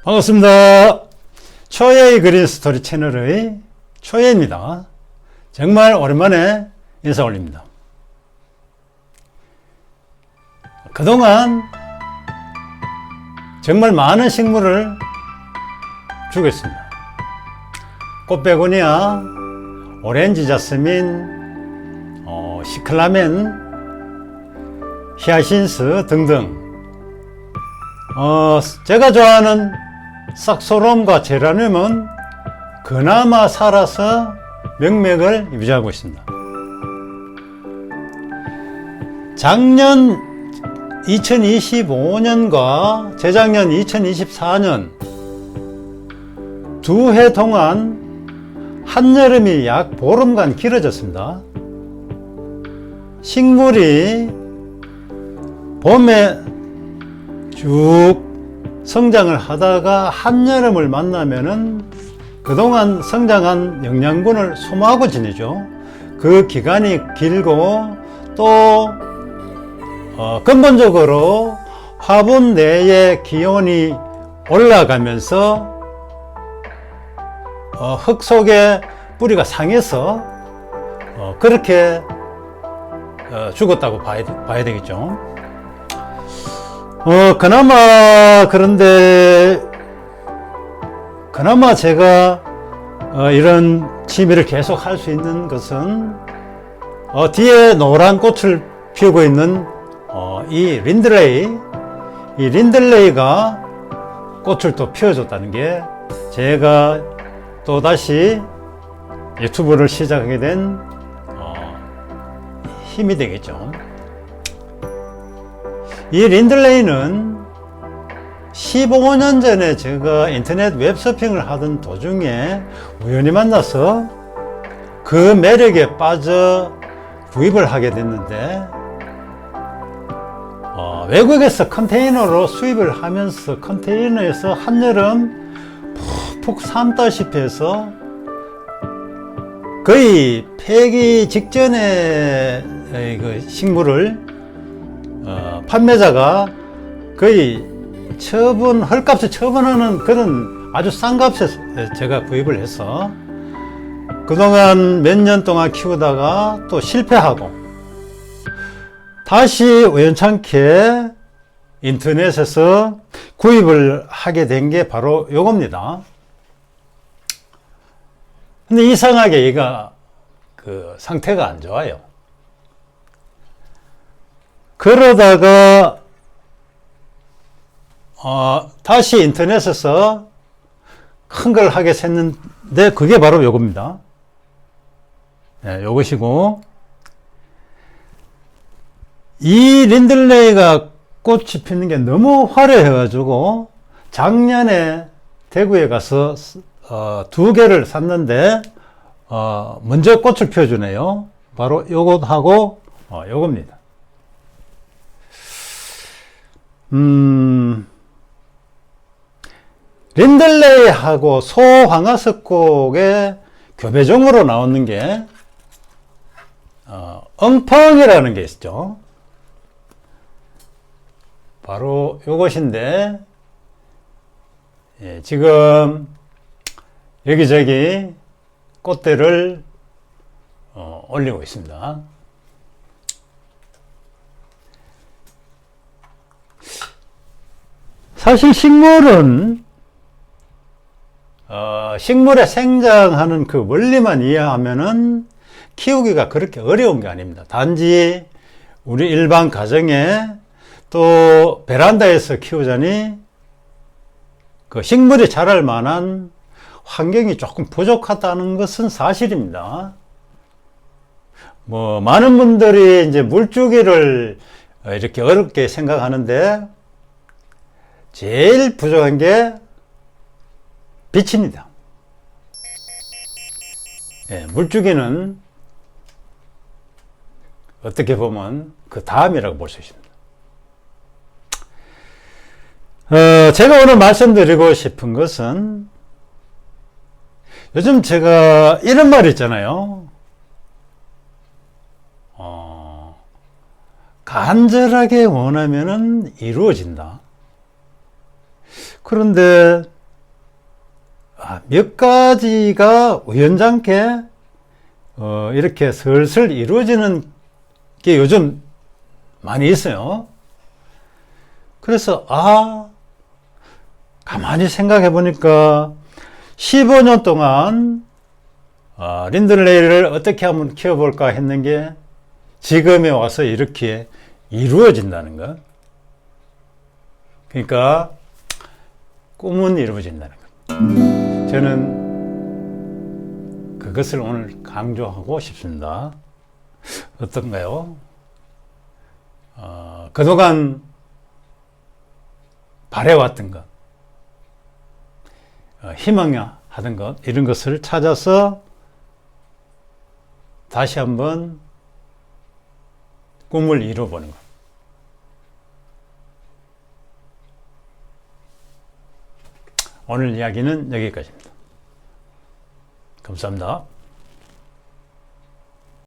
반갑습니다. 초예의 그린 스토리 채널의 초예입니다. 정말 오랜만에 인사 올립니다. 그동안 정말 많은 식물을 주겠습니다. 꽃베고니아, 오렌지 자스민, 시클라멘, 히아신스 등등. 제가 좋아하는 싹소롬과 제라늄은 그나마 살아서 명맥을 유지하고 있습니다. 작년 2025년과 재작년 2024년 두 해 동안 한여름이 약 보름간 길어졌습니다. 식물이 봄에 쭉 성장을 하다가 한여름을 만나면은 그동안 성장한 영양분을 소모하고 지내죠. 그 기간이 길고 또 근본적으로 화분 내의 기온이 올라가면서 흙 속에 뿌리가 상해서 그렇게 죽었다고 봐야 되겠죠. 그나마 제가 이런 취미를 계속 할 수 있는 것은 뒤에 노란 꽃을 피우고 있는 이 린들레이가 꽃을 또 피워줬다는 게 제가 또다시 유튜브를 시작하게 된 힘이 되겠죠. 이 린들레이는 15년 전에 제가 인터넷 웹서핑을 하던 도중에 우연히 만나서 그 매력에 빠져 구입을 하게 됐는데 외국에서 컨테이너로 수입을 하면서 컨테이너에서 한여름 푹푹 삶다시피 해서 거의 폐기 직전에 그 식물을 판매자가 거의 헐값에 처분하는 그런 아주 싼 값에 제가 구입을 해서 그동안 몇 년 동안 키우다가 또 실패하고 다시 우연찮게 인터넷에서 구입을 하게 된 게 바로 요겁니다. 근데 이상하게 얘가 그 상태가 안 좋아요. 그러다가 다시 인터넷에서 큰 걸 하게 샜는데 그게 바로 요겁니다. 네, 요것이고 이 린들레이가 꽃이 피는 게 너무 화려해 가지고 작년에 대구에 가서 두 개를 샀는데 먼저 꽃을 피워주네요. 바로 요것하고 요겁니다. 린들레이하고 소황화석곡의 교배종으로 나오는 게 엉펑이라는 게 있죠. 바로 요것인데 지금 여기저기 꽃대를 올리고 있습니다. 사실 식물은 식물의 생장하는 그 원리만 이해하면은 키우기가 그렇게 어려운 게 아닙니다. 단지 우리 일반 가정에 또 베란다에서 키우자니 그 식물이 자랄 만한 환경이 조금 부족하다는 것은 사실입니다. 많은 분들이 이제 물주기를 이렇게 어렵게 생각하는데 제일 부족한 게 빛입니다. 물주기는 어떻게 보면 그 다음이라고 볼 수 있습니다. 제가 오늘 말씀드리고 싶은 것은 요즘 제가 이런 말 있잖아요. 간절하게 원하면은 이루어진다. 그런데 몇 가지가 우연찮게 이렇게 슬슬 이루어지는 게 요즘 많이 있어요. 그래서 가만히 생각해 보니까 15년 동안 린들레이를 어떻게 한번 키워볼까 했는 게 지금에 와서 이렇게 이루어진다는 것. 그러니까 꿈은 이루어진다는 것. 저는 그것을 오늘 강조하고 싶습니다. 어떤가요? 그동안 바래왔던 것, 희망하던 것, 이런 것을 찾아서 다시 한번 꿈을 이뤄보는 것. 오늘 이야기는 여기까지입니다. 감사합니다.